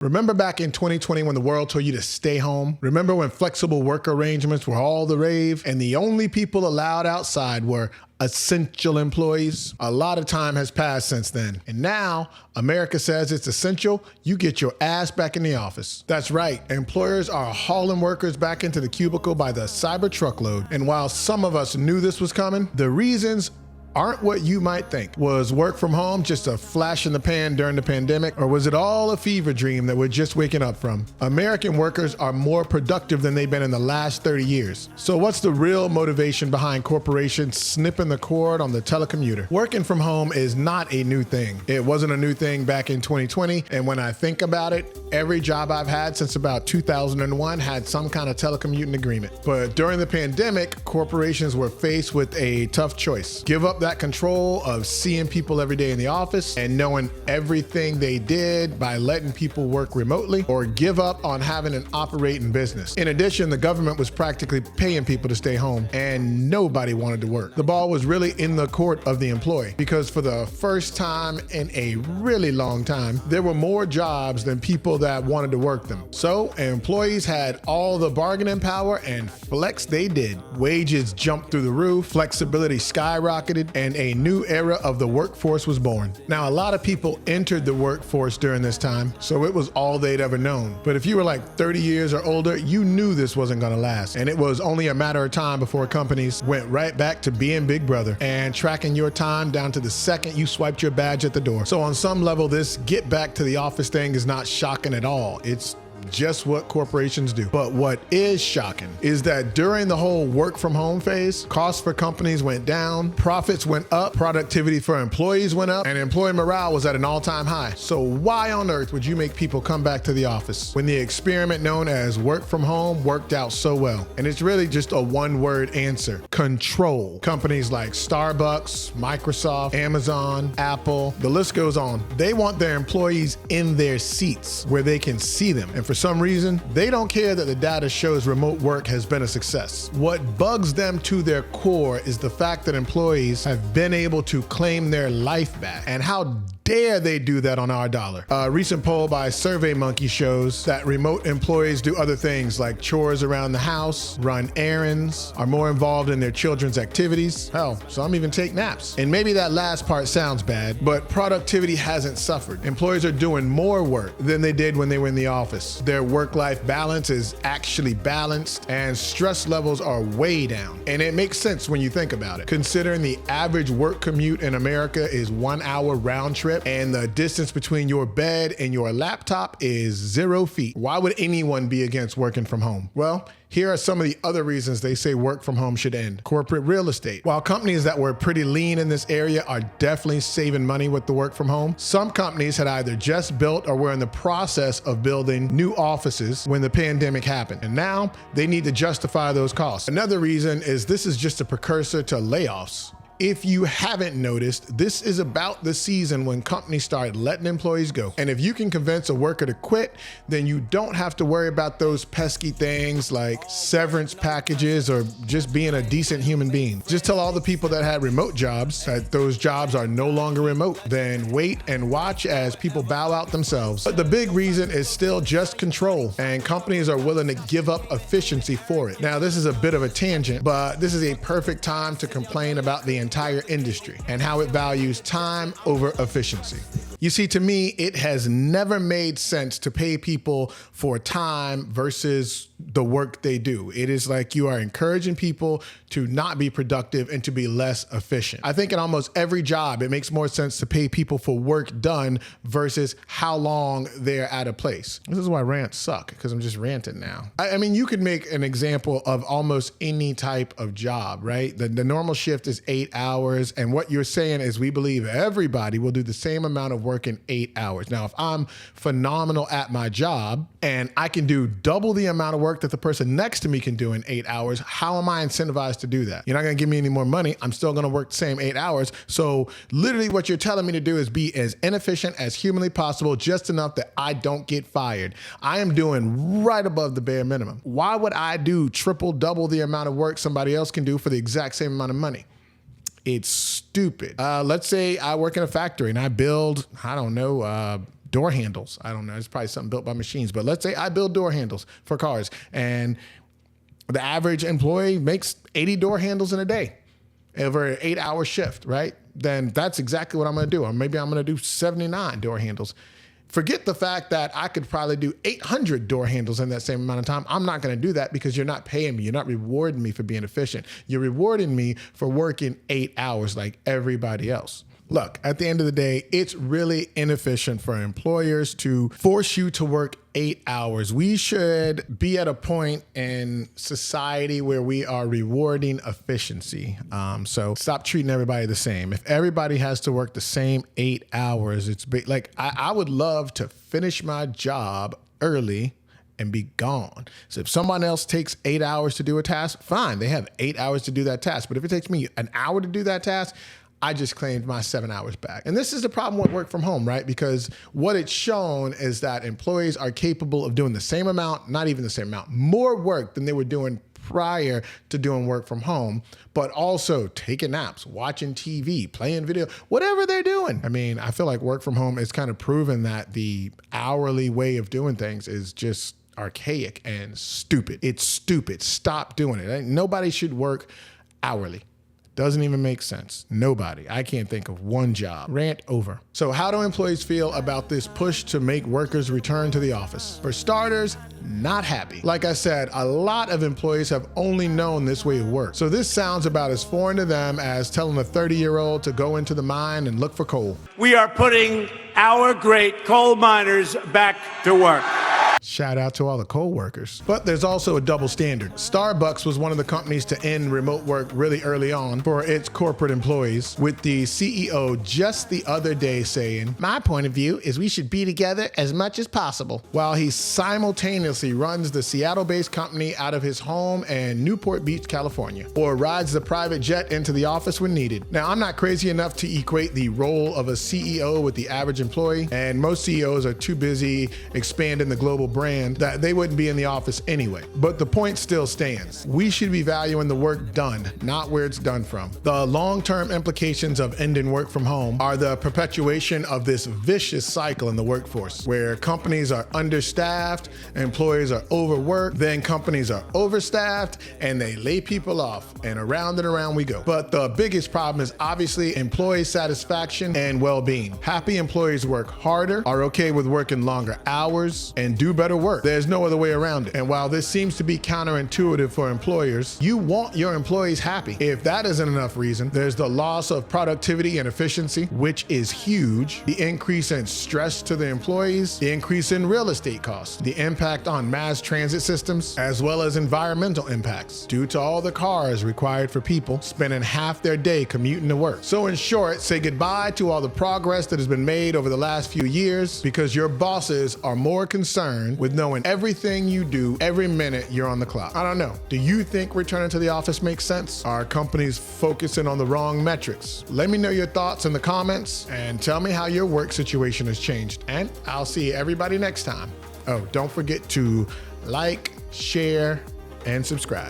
Remember back in 2020 when the world told you to stay home? Remember when flexible work arrangements were all the rave and the only people allowed outside were essential employees? A lot of time has passed since then. And now America says it's essential. You get your ass back in the office. That's right. Employers are hauling workers back into the cubicle by the cyber truckload. And while some of us knew this was coming, the reasons aren't what you might think. Was work from home just a flash in the pan during the pandemic, or was it all a fever dream that we're just waking up from? American workers are more productive than they've been in the last 30 years. So what's the real motivation behind corporations snipping the cord on the telecommuter? Working from home is not a new thing. It wasn't a new thing back in 2020, and when I think about it, every job I've had since about 2001 had some kind of telecommuting agreement. But during the pandemic, corporations were faced with a tough choice. Give up that control of seeing people every day in the office and knowing everything they did by letting people work remotely, or give up on having an operating business. In addition, the government was practically paying people to stay home and nobody wanted to work. The ball was really in the court of the employee, because for the first time in a really long time, there were more jobs than people that wanted to work them. So employees had all the bargaining power and flex they did. Wages jumped through the roof, flexibility skyrocketed, and a new era of the workforce was born. Now, a lot of people entered the workforce during this time, so it was all they'd ever known. But if you were like 30 years or older, you knew this wasn't gonna last. And it was only a matter of time before companies went right back to being Big Brother and tracking your time down to the second you swiped your badge at the door. So on some level, this get back to the office thing is not shocking at all. It's just what corporations do. But what is shocking is that during the whole work from home phase, costs for companies went down, profits went up, productivity for employees went up, and employee morale was at an all-time high. So why on earth would you make people come back to the office when the experiment known as work from home worked out so well? And it's really just a one-word answer: control. Companies like Starbucks, Microsoft, Amazon, Apple, the list goes on. They want their employees in their seats where they can see them. And for some reason, they don't care that the data shows remote work has been a success. What bugs them to their core is the fact that employees have been able to claim their life back. And how dare they do that on our dollar? A recent poll by SurveyMonkey shows that remote employees do other things like chores around the house, run errands, are more involved in their children's activities. Hell, some even take naps. And maybe that last part sounds bad, but productivity hasn't suffered. Employees are doing more work than they did when they were in the office. Their work-life balance is actually balanced, and stress levels are way down. And it makes sense when you think about it, considering the average work commute in America is 1 hour round trip, and the distance between your bed and your laptop is 0 feet. Why would anyone be against working from home? Well, here are some of the other reasons they say work from home should end. Corporate real estate. While companies that were pretty lean in this area are definitely saving money with the work from home, some companies had either just built or were in the process of building new offices when the pandemic happened. And now they need to justify those costs. Another reason is this is just a precursor to layoffs. If you haven't noticed, this is about the season when companies start letting employees go. And if you can convince a worker to quit, then you don't have to worry about those pesky things like severance packages or just being a decent human being. Just tell all the people that had remote jobs that those jobs are no longer remote. Then wait and watch as people bow out themselves. But the big reason is still just control, and companies are willing to give up efficiency for it. Now, this is a bit of a tangent, but this is a perfect time to complain about the entire industry and how it values time over efficiency. You see, to me, it has never made sense to pay people for time versus the work they do. It is like you are encouraging people to not be productive and to be less efficient. I think in almost every job, it makes more sense to pay people for work done versus how long they're at a place. This is why rants suck, because I'm just ranting now. I mean, you could make an example of almost any type of job, right? The normal shift is 8 hours, and what you're saying is we believe everybody will do the same amount of work in 8 hours. Now, if I'm phenomenal at my job and I can do double the amount of work that the person next to me can do in 8 hours, how am I incentivized to do that? You're not gonna give me any more money. I'm still gonna work the same 8 hours. So literally what you're telling me to do is be as inefficient as humanly possible, just enough that I don't get fired. I am doing right above the bare minimum. Why would I do triple, double the amount of work somebody else can do for the exact same amount of money? It's stupid. Let's say I work in a factory and I build, I don't know, door handles. I don't know. It's probably something built by machines, but let's say I build door handles for cars, and the average employee makes 80 door handles in a day over an 8-hour shift, right? Then that's exactly what I'm going to do. Or maybe I'm going to do 79 door handles. Forget the fact that I could probably do 800 door handles in that same amount of time. I'm not going to do that because you're not paying me. You're not rewarding me for being efficient. You're rewarding me for working 8 hours like everybody else. Look, at the end of the day, it's really inefficient for employers to force you to work 8 hours. We should be at a point in society where we are rewarding efficiency. So stop treating everybody the same. If everybody has to work the same 8 hours, it's like I would love to finish my job early and be gone. So if someone else takes 8 hours to do a task, fine, they have 8 hours to do that task. But if it takes me an hour to do that task, I just claimed my 7 hours back. And this is the problem with work from home, right? Because what it's shown is that employees are capable of doing the same amount, not even the same amount, more work than they were doing prior to doing work from home, but also taking naps, watching TV, playing video, whatever they're doing. I mean, I feel like work from home is kind of proven that the hourly way of doing things is just archaic and stupid. It's stupid. Stop doing it. Nobody should work hourly. Doesn't even make sense. Nobody. I can't think of one job. Rant over. So how do employees feel about this push to make workers return to the office? For starters, not happy. Like I said, a lot of employees have only known this way of work. So this sounds about as foreign to them as telling a 30-year-old to go into the mine and look for coal. We are putting our great coal miners back to work. Shout out to all the coal workers. But there's also a double standard. Starbucks was one of the companies to end remote work really early on for its corporate employees, with the CEO just the other day saying, "My point of view is we should be together as much as possible," while he simultaneously runs the Seattle-based company out of his home in Newport Beach, California, or rides the private jet into the office when needed. Now, I'm not crazy enough to equate the role of a CEO with the average employee, and most CEOs are too busy expanding the global brand that they wouldn't be in the office anyway. But the point still stands. We should be valuing the work done, not where it's done from. The long-term implications of ending work from home are the perpetuation of this vicious cycle in the workforce, where companies are understaffed, employees are overworked, then companies are overstaffed, and they lay people off, and around we go. But the biggest problem is obviously employee satisfaction and well-being. Happy employees work harder, are okay with working longer hours, and do better work. There's no other way around it. And while this seems to be counterintuitive for employers, you want your employees happy. If that isn't enough reason, there's the loss of productivity and efficiency, which is huge, the increase in stress to the employees, the increase in real estate costs, the impact on mass transit systems, as well as environmental impacts due to all the cars required for people spending half their day commuting to work. So in short, say goodbye to all the progress that has been made over the last few years, because your bosses are more concerned with knowing everything you do every minute you're on the clock. I don't know. Do you think returning to the office makes sense? Are companies focusing on the wrong metrics? Let me know your thoughts in the comments and tell me how your work situation has changed. And I'll see everybody next time. Oh, don't forget to like, share, and subscribe.